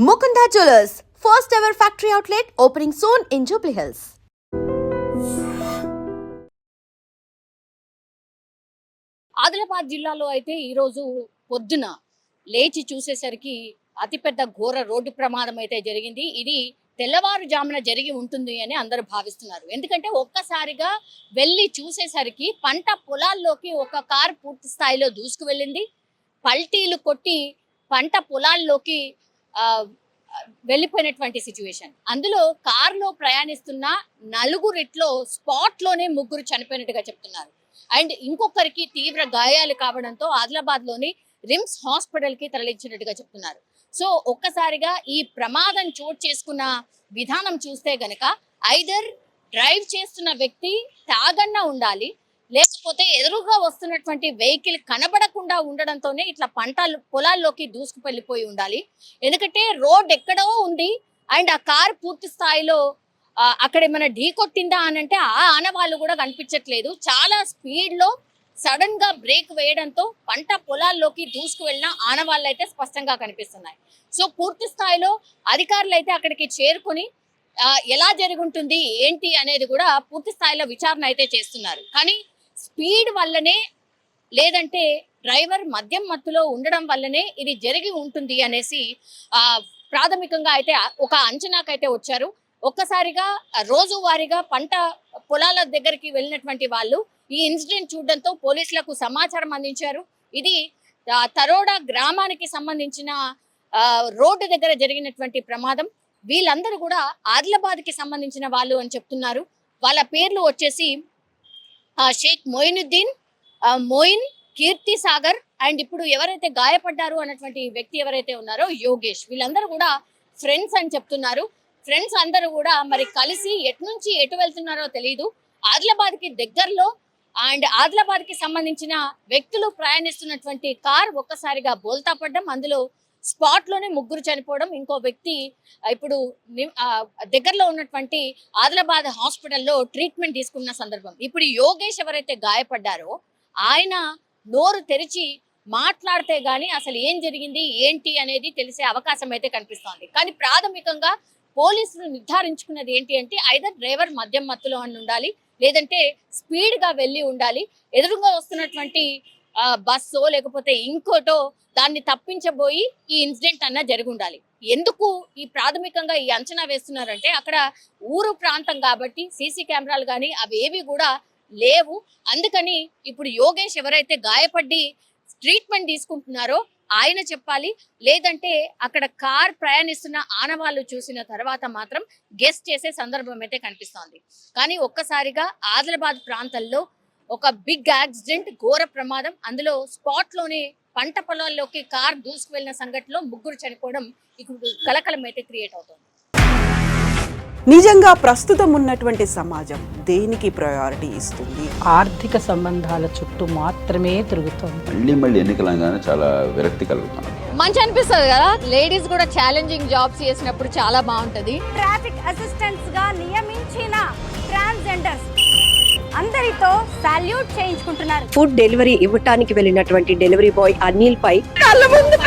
Mukunda Jewellers, first ever factory outlet opening soon in Jubilee Hills. Adilabad జిల్లాలో అయితే ఈరోజు పొద్దున లేచి చూసేసరికి అతిపెద్ద ఘోర రోడ్డు ప్రమాదం అయితే జరిగింది. ఇది తెల్లవారుజామున జరిగి ఉంటుంది అని అందరూ భావిస్తున్నారు. ఎందుకంటే ఒక్కసారిగా వెళ్ళి చూసేసరికి పంట పొలాల్లోకి ఒక కారు పూర్తి స్థాయిలో దూసుకు వెళ్ళింది. పల్టీలు కొట్టి పంట పొలాల్లోకి వెళ్ళిపోయినటువంటి సిచ్యువేషన్. అందులో కారులో ప్రయాణిస్తున్న నలుగురిట్లో స్పాట్లోనే ముగ్గురు చనిపోయినట్టుగా చెప్తున్నారు. అండ్ ఇంకొకరికి తీవ్ర గాయాలు కావడంతో ఆదిలాబాద్లోని రిమ్స్ హాస్పిటల్కి తరలించినట్టుగా చెప్తున్నారు. సో ఒక్కసారిగా ఈ ప్రమాదం చోటు చేసుకున్న విధానం చూస్తే గనక ఐదర్ డ్రైవ్ చేస్తున్న వ్యక్తి తాగన్నా ఉండాలి, లేకపోతే ఎదురుగా వస్తున్నటువంటి వెహికల్ కనబడకుండా ఉండడంతోనే ఇట్లా పొలాల్లోకి దూసుకుపెళ్ళిపోయి ఉండాలి. ఎందుకంటే రోడ్ ఎక్కడో ఉంది అండ్ ఆ కారు పూర్తి స్థాయిలో అక్కడ ఏమైనా ఢీ కొట్టిందా అని అంటే ఆ ఆనవాళ్ళు కూడా కనిపించట్లేదు. చాలా స్పీడ్లో సడన్ గా బ్రేక్ వేయడంతో పంట పొలాల్లోకి దూసుకు వెళ్ళిన ఆనవాళ్ళు అయితే స్పష్టంగా కనిపిస్తున్నాయి. సో పూర్తి స్థాయిలో అధికారులు అయితే అక్కడికి చేరుకొని ఎలా జరుగుంటుంది ఏంటి అనేది కూడా పూర్తి స్థాయిలో విచారణ అయితే చేస్తున్నారు. కానీ స్పీడ్ వల్లనే లేదంటే డ్రైవర్ మద్యం మత్తులో ఉండడం వల్లనే ఇది జరిగి ఉంటుంది అనేసి ప్రాథమికంగా అయితే ఒక అంచనాకైతే వచ్చారు. ఒక్కసారిగా రోజువారీగా పంట పొలాల దగ్గరికి వెళ్ళినటువంటి వాళ్ళు ఈ ఇన్సిడెంట్ చూడడంతో పోలీసులకు సమాచారం అందించారు. ఇది తరోడా గ్రామానికి సంబంధించిన రోడ్డు దగ్గర జరిగినటువంటి ప్రమాదం. వీళ్ళందరూ కూడా ఆదిలాబాద్కి సంబంధించిన వాళ్ళు అని చెప్తున్నారు. వాళ్ళ పేర్లు వచ్చేసి షేక్ మొయినుద్దీన్, మోయిన్, కీర్తి సాగర్ అండ్ ఇప్పుడు ఎవరైతే గాయపడ్డారు అన్నటువంటి వ్యక్తి ఎవరైతే ఉన్నారో యోగేష్. వీళ్ళందరూ కూడా ఫ్రెండ్స్ అని చెప్తున్నారు. ఫ్రెండ్స్ అందరూ కూడా మరి కలిసి ఎటు నుంచి ఎటు వెళ్తున్నారో తెలియదు. ఆదిలాబాద్కి దగ్గరలో అండ్ ఆదిలాబాద్కి సంబంధించిన వ్యక్తులు ప్రయాణిస్తున్నటువంటి కార్ ఒక్కసారిగా బోల్తా పడ్డం, అందులో స్పాట్లోనే ముగ్గురు చనిపోవడం, ఇంకో వ్యక్తి ఇప్పుడు దగ్గరలో ఉన్నటువంటి ఆదిలాబాద్ హాస్పిటల్లో ట్రీట్మెంట్ తీసుకున్న సందర్భం. ఇప్పుడు యోగేష్ ఎవరైతే గాయపడ్డారో ఆయన నోరు తెరిచి మాట్లాడితే గానీ అసలు ఏం జరిగింది ఏంటి అనేది తెలిసే అవకాశం అయితే కనిపిస్తోంది. కానీ ప్రాథమికంగా పోలీసులు నిర్ధారించుకున్నది ఏంటి అంటే ఐదర్ డ్రైవర్ మద్యం మత్తులో అని ఉండాలి, లేదంటే స్పీడ్ గా వెళ్ళి ఉండాలి, ఎదురుగా వస్తున్నటువంటి బస్సో లేకపోతే ఇంకోటో దాన్ని తప్పించబోయి ఈ ఇన్సిడెంట్ అన్న జరిగి ఉండాలి. ఎందుకు ఈ ప్రాథమికంగా ఈ అంచనా వేస్తున్నారంటే అక్కడ ఊరు ప్రాంతం కాబట్టి సీసీ కెమెరాలు కానీ అవి ఏవి కూడా లేవు. అందుకని ఇప్పుడు యోగేష్ ఎవరైతే గాయపడి ట్రీట్మెంట్ తీసుకుంటున్నారో ఆయన చెప్పాలి, లేదంటే అక్కడ కార్ ప్రయాణిస్తున్న ఆనవాళ్ళు చూసిన తర్వాత మాత్రం గెస్ట్ చేసే సందర్భం అయితే కనిపిస్తోంది. కానీ ఒక్కసారిగా ఆదిలాబాద్ ప్రాంతంలో ఒక బిగ్ యాక్సిడెంట్, ఘోర ప్రమాదం, అందులో స్పాట్లోనే పంట పొలాల్లోకి కార్ దూసుకు వెళ్ళిన సంఘటనలో ముగ్గురు చనిపోవడం ఇప్పుడు కలకలం అయితే క్రియేట్ అవుతుంది. నిజంగా ప్రస్తుతం ఉన్నటువంటి సమాజం దేనికి ప్రయారిటీ ఇస్తుంది? ఆర్థిక సంబంధాల చుట్టూ మాత్రమే తిరుగుతుంది. మళ్ళీ ఎన్నికలంగానే చాలా విరక్తి కలుగుతున్నాం. మంచి అనిపిస్తుంది కదా, లేడీస్ కూడా ఛాలెంజింగ్ జాబ్స్ చేసినప్పుడు చాలా బాగుంటది. ట్రాఫిక్ అసిస్టెంట్స్ గా నియమించిన ట్రాన్స్జెండర్స్ అందరితో సాల్యూట్ చేయించుకుంటున్నారు. ఫుడ్ డెలివరీ ఇవ్వటానికి వెళ్ళినటువంటి డెలివరీ బాయ్ అనిల్ పై కళ్ళ ముందు